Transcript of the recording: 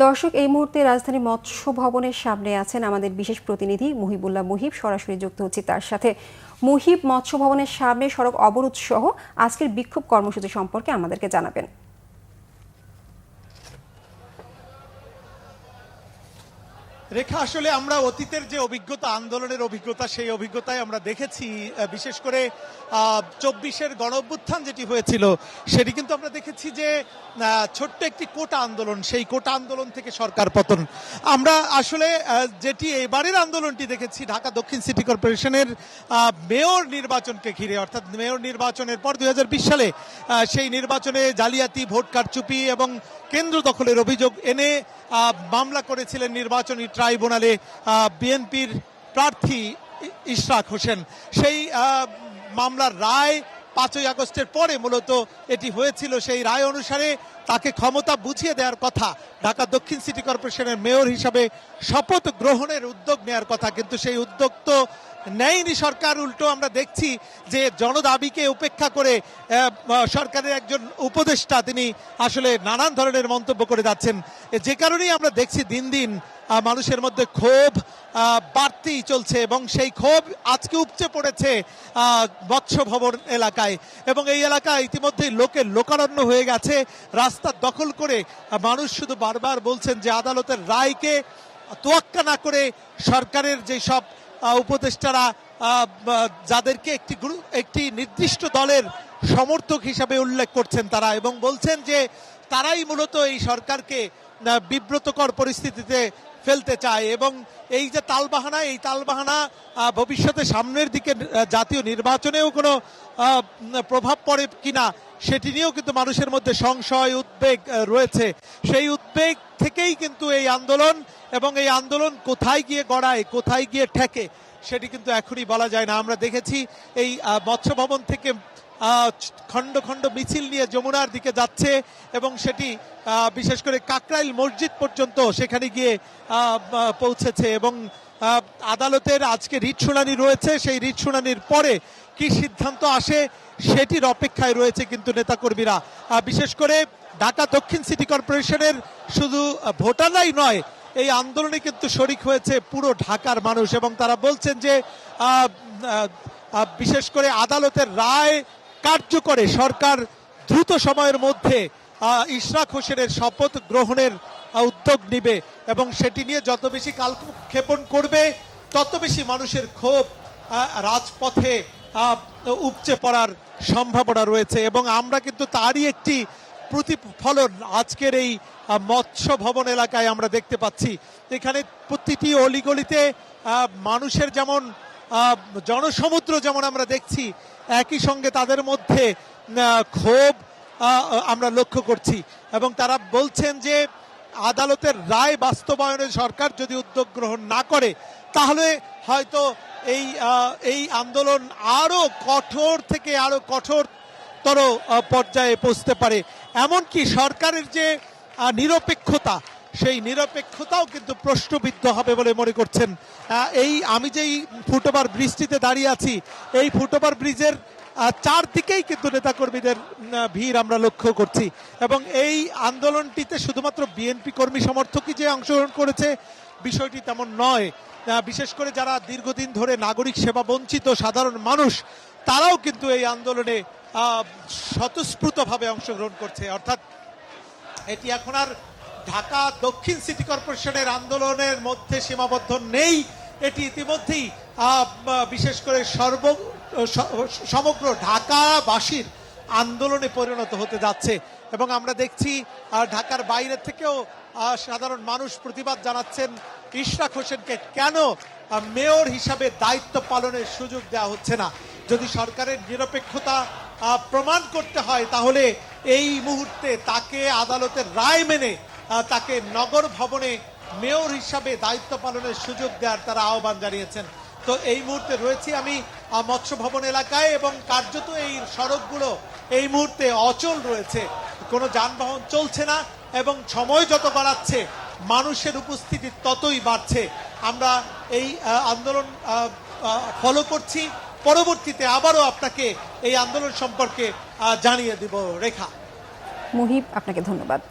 দর্শক, এই মুহূর্তে রাজধানী মৎস্য ভবনের সামনে আছেন আমাদের বিশেষ প্রতিনিধি মুহিবুল্লাহ মুহিব। সরাসরি যুক্ত হচ্ছে তার সাথে। মুহিব, মৎস্য ভবনের সামনে সড়ক অবরোধ সহ আজকের বিক্ষোভ কর্মসূচি সম্পর্কে আমাদেরকে জানাবেন। রেখা, আসলে আমরা অতীতের যে অভিজ্ঞতা, আন্দোলনের অভিজ্ঞতা, সেই অভিজ্ঞতায় আমরা দেখেছি, বিশেষ করে 24-এর গণঅভ্যুত্থান যেটি হয়েছিল সেটি কিন্তু আমরা দেখেছি যে ছোট্ট একটি কোটা আন্দোলন, সেই কোটা আন্দোলন থেকে সরকার পতন। আমরা আসলে যেটি এবারের আন্দোলনটি দেখেছি ঢাকা দক্ষিণ সিটি কর্পোরেশনের মেয়র নির্বাচনকে ঘিরে, অর্থাৎ মেয়র নির্বাচনের পর 2020 সালে সেই নির্বাচনে জালিয়াতি, ভোট কারচুপি এবং কেন্দ্র দখলের অভিযোগ এনে মামলা করেছিলেন নির্বাচনী ট্রাইব্যুনালে বিএনপির প্রার্থী ইশরাক হোসেন। সেই মামলার রায় 5ই আগস্টের পরে মূলত এটি হয়েছিল। সেই রায় অনুসারে তাকে ক্ষমতা বুঝিয়ে দেওয়ার কথা, ঢাকা দক্ষিণ সিটি কর্পোরেশনের মেয়র হিসাবে শপথ গ্রহণের উদ্যোগ নেওয়ার কথা, কিন্তু সেই উদ্যোগ তো নেয়নি সরকার। উল্টো আমরা দেখছি যে জনদাবিকে উপেক্ষা করে সরকারের একজন উপদেষ্টা তিনি আসলে নানান ধরনের মন্তব্য করে যাচ্ছেন, যে কারণেই আমরা দেখছি দিন দিন মানুষের মধ্যে ক্ষোভ বাড়তেই চলছে এবং সেই ক্ষোভ আজকে উপচে পড়েছে মৎস্য ভবন এলাকায়। এবং এই এলাকায় ইতিমধ্যেই লোকের লোকারণ্য হয়ে গেছে, রাস্তা দখল করে মানুষ শুধু বারবার বলছেন যে আদালতের রায়কে তোয়াক্কা না করে সরকারের যে সব উপদেষ্টারা যাদেরকে একটি নির্দিষ্ট দলের সমর্থক হিসাবে উল্লেখ করছেন তারা, এবং বলছেন যে তারাই মূলত এই সরকারকে বিব্রতকর পরিস্থিতিতে ফেলতে চায়। এবং এই যে তালবাহানা, এই তালবাহানা ভবিষ্যতে সামনের দিকে জাতীয় নির্বাচনেও কোনো প্রভাব পড়ে কিনা সেটি নিয়েও কিন্তু মানুষের মধ্যে সংশয়, উদ্বেগ রয়েছে। সেই উদ্বেগ থেকেই কিন্তু এই আন্দোলন, এবং এই আন্দোলন কোথায় গিয়ে গড়ায়, কোথায় গিয়ে ঠেকে সেটি কিন্তু এখনই বলা যায় না। আমরা দেখেছি এই মৎস্য ভবন থেকে খণ্ড খণ্ড মিছিল নিয়ে যমুনার দিকে যাচ্ছে এবং সেটি বিশেষ করে কাকরাইল মসজিদ পর্যন্ত সেখানে গিয়ে পৌঁছেছে। এবং আদালতের আজকে রিট শুনানি রয়েছে, সেই রিট শুনানির পরে কি সিদ্ধান্ত আসে সেটির অপেক্ষায় রয়েছে কিন্তু নেতাকর্মীরা। বিশেষ করে ঢাকা দক্ষিণ সিটি কর্পোরেশনের শুধু ভোটাররাই নয়, এই আন্দোলনে কিন্তু শরিক হয়েছে পুরো ঢাকার মানুষ, এবং তারা বলছেন যে বিশেষ করে আদালতের রায় কার্যকরে সরকার দ্রুত সময়ের মধ্যে ইশরাক হোসেনের শপথ গ্রহণের উদ্যোগ নিবে, এবং সেটি নিয়ে যত বেশি কালক্ষেপণ করবে তত বেশি মানুষের ক্ষোভ রাজপথে উপচে পড়ার সম্ভাবনা রয়েছে। এবং আমরা কিন্তু তারই একটি প্রতিফলন আজকের এই মৎস্য ভবন এলাকায় আমরা দেখতে পাচ্ছি। এখানে প্রতিটি অলিগলিতে মানুষের যেমন জনসমুদ্র যেমন আমরা দেখছি, একই সঙ্গে তাদের মধ্যে ক্ষোভ আমরা লক্ষ্য করছি। এবং তারা বলছেন যে আদালতের রায় বাস্তবায়নে সরকার যদি উদ্যোগ গ্রহণ না করে তাহলে হয়তো এই আন্দোলন আরো কঠোর থেকে আরো কঠোরতর পর্যায়ে পৌঁছতে পারে। এমনকি সরকারের যে নিরপেক্ষতা, সেই নিরপেক্ষতাও কিন্তু প্রশ্নবিদ্ধ হবে বলে মনে করছেন। আমি যেই ফুটওভার ব্রিজটিতে দাঁড়িয়ে আছি, এই ফুটওভার ব্রিজের চারদিকেই কিন্তু নেতাকর্মীদের ভিড় আমরা লক্ষ্য করছি। এবং এই আন্দোলনটিতে শুধুমাত্র বিএনপি কর্মী সমর্থকই যে অংশগ্রহণ করেছে বিষয়টি তেমন নয়। বিশেষ করে যারা দীর্ঘদিন ধরে নাগরিক সেবা বঞ্চিত সাধারণ মানুষ, তারাও কিন্তু এই আন্দোলনে স্বতঃস্ফূর্তভাবে অংশগ্রহণ করছে। অর্থাৎ এটি এখন আর ঢাকা দক্ষিণ সিটি কর্পোরেশনের আন্দোলনের মধ্যে সীমাবদ্ধ নেই, এটি ইতিমধ্যেই বিশেষ করে সমগ্র ঢাকাবাসীর আন্দোলনে পরিণত হতে যাচ্ছে। এবং আমরা দেখছি ঢাকার বাইরে থেকেও সাধারণ মানুষ প্রতিবাদ জানাচ্ছেন ইশরাক হোসেনকে কেন মেয়র হিসাবে দায়িত্ব পালনের সুযোগ দেওয়া হচ্ছে না। যদি সরকারের নিরপেক্ষতা প্রমাণ করতে হয় তাহলে এই মুহূর্তে তাকে আদালতের রায় মেনে তাকে নগর ভবনে মেয়র হিসাবে দায়িত্ব পালনের সুযোগ দেওয়ার তারা আহ্বান জানিয়েছেন। তো এই মুহূর্তে রয়েছি আমি মৎস্য ভবন এলাকায়, এবং কার্যত এই সড়কগুলো এই মুহূর্তে অচল রয়েছে, কোনো যানবাহন চলছে না, এবং সময় যত বাড়াচ্ছে মানুষের উপস্থিতি ততই বাড়ছে। আমরা এই আন্দোলন ফলো করছি, পরবর্তীতে আবারও আপনাকে এই আন্দোলন সম্পর্কে জানিয়ে দিব। রেখা। মুহিব, আপনাকে ধন্যবাদ।